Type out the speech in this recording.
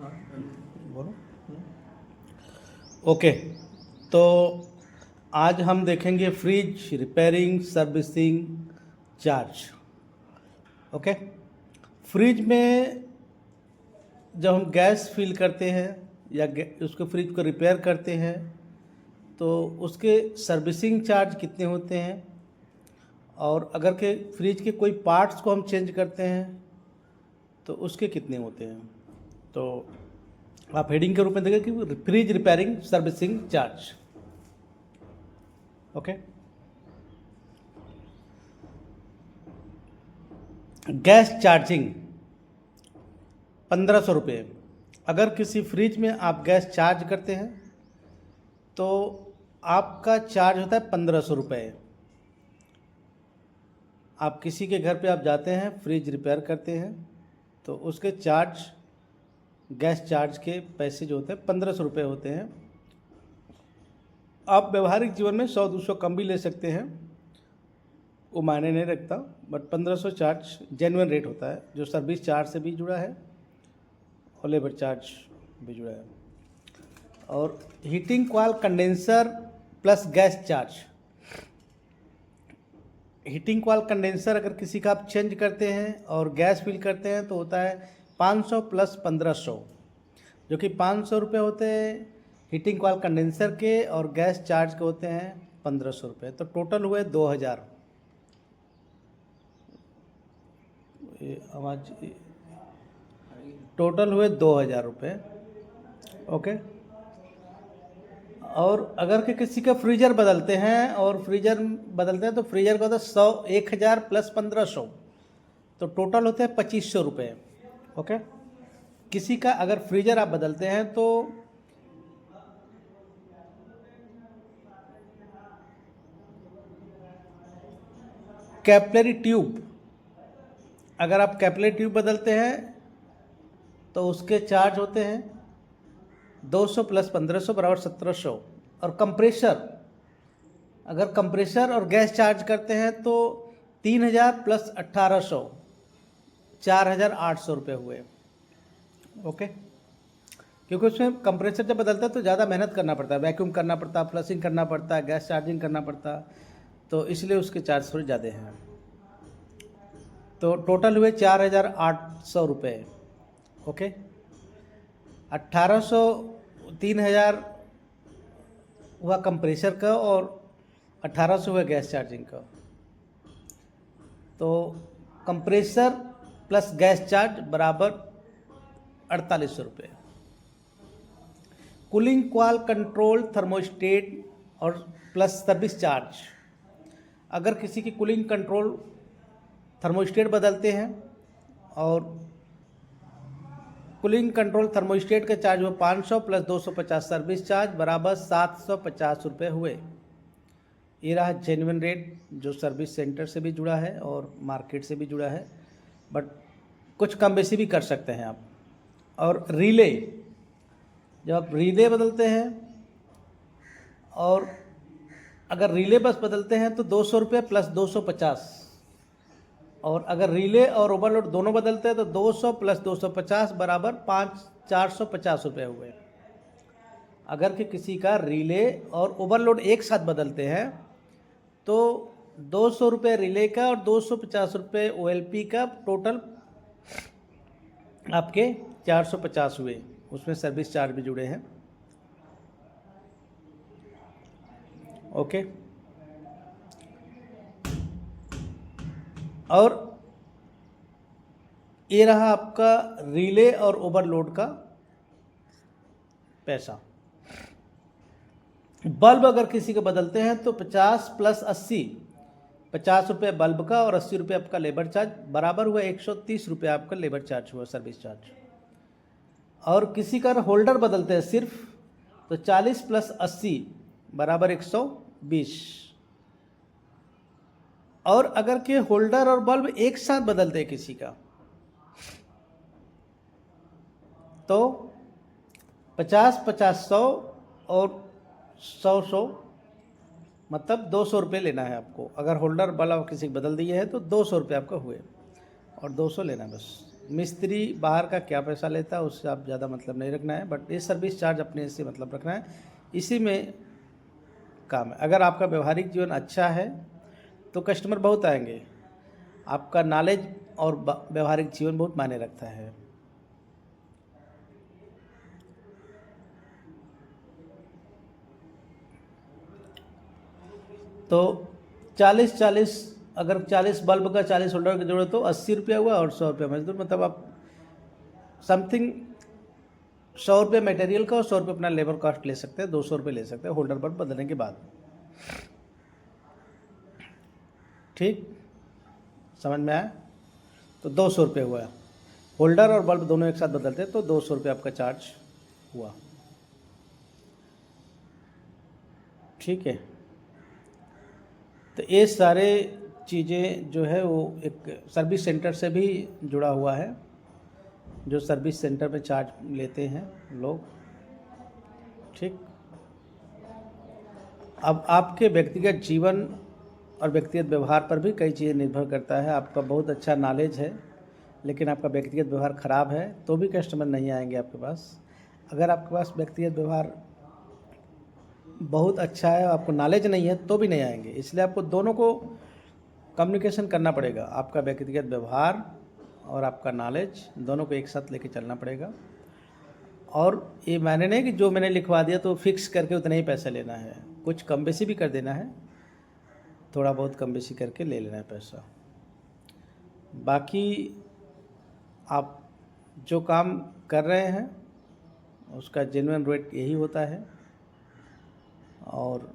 बोलो। ओके, तो आज हम देखेंगे fridge repairing servicing charge. Okay, fridge में जब हम गैस फिल करते हैं या उसको फ्रिज को रिपेयर करते हैं तो उसके सर्विसिंग चार्ज कितने होते हैं, और अगर के फ्रिज के कोई पार्ट्स को हम चेंज करते हैं तो उसके कितने होते हैं। तो आप हेडिंग के रूप में देखें कि fridge repairing servicing charge. Okay, gas charging 1500 रुपये। अगर किसी फ्रिज में आप गैस चार्ज करते हैं तो आपका चार्ज होता है 1500 रुपये। आप किसी के घर पे आप जाते हैं, फ्रिज रिपेयर करते हैं तो उसके चार्ज, गैस चार्ज के पैसे जो होते हैं 1500 रुपये होते हैं। आप व्यवहारिक जीवन में 100-200 कम भी ले सकते हैं, वो मायने नहीं रखता, बट 1500 चार्ज जेन्युइन रेट होता है जो सर्विस चार्ज से भी जुड़ा है और लेबर चार्ज भी जुड़ा है। और heating coil condenser plus gas charge. Heating coil condenser अगर किसी का आप चेंज करते हैं और गैस फिल करते हैं तो होता है 500 प्लस 1500, जो कि 500 रुपये होते हैं हीटिंग कॉइल कंडेंसर के, और गैस चार्ज के होते हैं 1500 रुपये। तो टोटल हुए 2000। आवाज टोटल हुए 2000 रुपये। ओके, और अगर के किसी का फ्रीजर बदलते हैं और फ्रीजर बदलते हैं तो फ्रीजर का होता है 1000 प्लस 1500, तो टोटल होते हैं 2500 रुपये। ओके, किसी का अगर फ्रीजर आप बदलते हैं तो कैपिलरी ट्यूब, अगर आप कैपिलरी ट्यूब बदलते हैं तो उसके चार्ज होते हैं 200 प्लस 1500 बराबर 1700। और कंप्रेसर, अगर कंप्रेसर और गैस चार्ज करते हैं तो 3000 प्लस 1800 4800 रुपये हुए। ओके, क्योंकि उसमें कंप्रेसर जब बदलता है तो ज़्यादा मेहनत करना पड़ता है, वैक्यूम करना पड़ता है, फ्लशिंग करना पड़ता है, गैस चार्जिंग करना पड़ता है, तो इसलिए उसके चार्ज थोड़े ज़्यादा हैं। तो टोटल हुए 4800 रुपये। ओके, 1800 3000 हुआ कंप्रेसर का और 1800 हुआ गैस चार्जिंग का। तो कंप्रेसर प्लस गैस चार्ज बराबर 4800 रुपये। कूलिंग कॉइल कंट्रोल थर्मोस्टेट और प्लस सर्विस चार्ज। अगर किसी की कूलिंग कंट्रोल थर्मोस्टेट बदलते हैं और कूलिंग कंट्रोल थर्मोस्टेट का चार्ज हुआ 500 प्लस 250 सर्विस चार्ज बराबर 750 रुपये हुए। ये रहा जेन्युइन रेट जो सर्विस सेंटर से भी जुड़ा है और मार्केट से भी जुड़ा है, बट कुछ कम बेसी भी कर सकते हैं आप। और रिले, जब आप रिले बदलते हैं और अगर रिले बस बदलते हैं तो 200 रुपये प्लस 250, और अगर रिले और ओवरलोड दोनों बदलते हैं तो 200 प्लस 250 बराबर 450 रुपये हुए। अगर कि किसी का रिले और ओवरलोड एक साथ बदलते हैं तो 200 रुपये रिले का और 250 रुपये OLP का, टोटल आपके 450 हुए। उसमें सर्विस चार्ज भी जुड़े हैं। ओके, और ये रहा आपका रिले और ओवरलोड का पैसा। बल्ब अगर किसी को बदलते हैं तो 50 प्लस 80, 50 रुपये बल्ब का और 80 रुपये आपका लेबर चार्ज बराबर हुआ 130 रुपये आपका लेबर चार्ज हुआ, सर्विस चार्ज। और किसी का होल्डर बदलते हैं सिर्फ तो 40 प्लस 80 बराबर 120। और अगर के होल्डर और बल्ब एक साथ बदलते हैं किसी का तो 50-50 100 और 100 मतलब 200 रुपये लेना है आपको। अगर होल्डर बल्ब किसी को बदल दिए है तो 200 रुपये आपका हुए और 200 लेना बस। मिस्त्री बाहर का क्या पैसा लेता है उससे आप ज़्यादा मतलब नहीं रखना है, बट ये सर्विस चार्ज अपने से मतलब रखना है, इसी में काम है। अगर आपका व्यवहारिक जीवन अच्छा है तो कस्टमर बहुत आएंगे। आपका नॉलेज और व्यवहारिक जीवन बहुत मायने रखता है। तो 40-40, अगर 40 बल्ब का 40 होल्डर की जरूरत तो 80 रुपया हुआ और 100 रुपया मजदूर, मतलब आप समथिंग 100 रुपये मटेरियल का और 100 रुपये अपना लेबर कॉस्ट ले सकते हैं, 200 रुपये ले सकते हैं होल्डर बल्ब बदलने के बाद। ठीक, समझ में आया? तो 200 रुपये हुआ। होल्डर और बल्ब दोनों एक साथ बदलते हैं तो 200 रुपये आपका चार्ज हुआ। ठीक है, तो ये सारे चीज़ें जो है वो एक सर्विस सेंटर से भी जुड़ा हुआ है, जो सर्विस सेंटर में चार्ज लेते हैं लोग। ठीक, अब आपके व्यक्तिगत जीवन और व्यक्तिगत व्यवहार पर भी कई चीज़ें निर्भर करता है। आपका बहुत अच्छा नॉलेज है लेकिन आपका व्यक्तिगत व्यवहार ख़राब है तो भी कस्टमर नहीं आएंगे आपके पास। अगर आपके पास व्यक्तिगत व्यवहार बहुत अच्छा है, आपको नॉलेज नहीं है तो भी नहीं आएंगे। इसलिए आपको दोनों को कम्युनिकेशन करना पड़ेगा, आपका व्यक्तिगत व्यवहार और आपका नॉलेज दोनों को एक साथ लेके चलना पड़ेगा। और ये मायने नहीं कि जो मैंने लिखवा दिया तो फिक्स करके उतना ही पैसा लेना है, कुछ कम बेसी भी कर देना है, थोड़ा बहुत कम बेसी करके ले लेना है पैसा। बाकी आप जो काम कर रहे हैं उसका जेन्युइन रेट यही होता है। और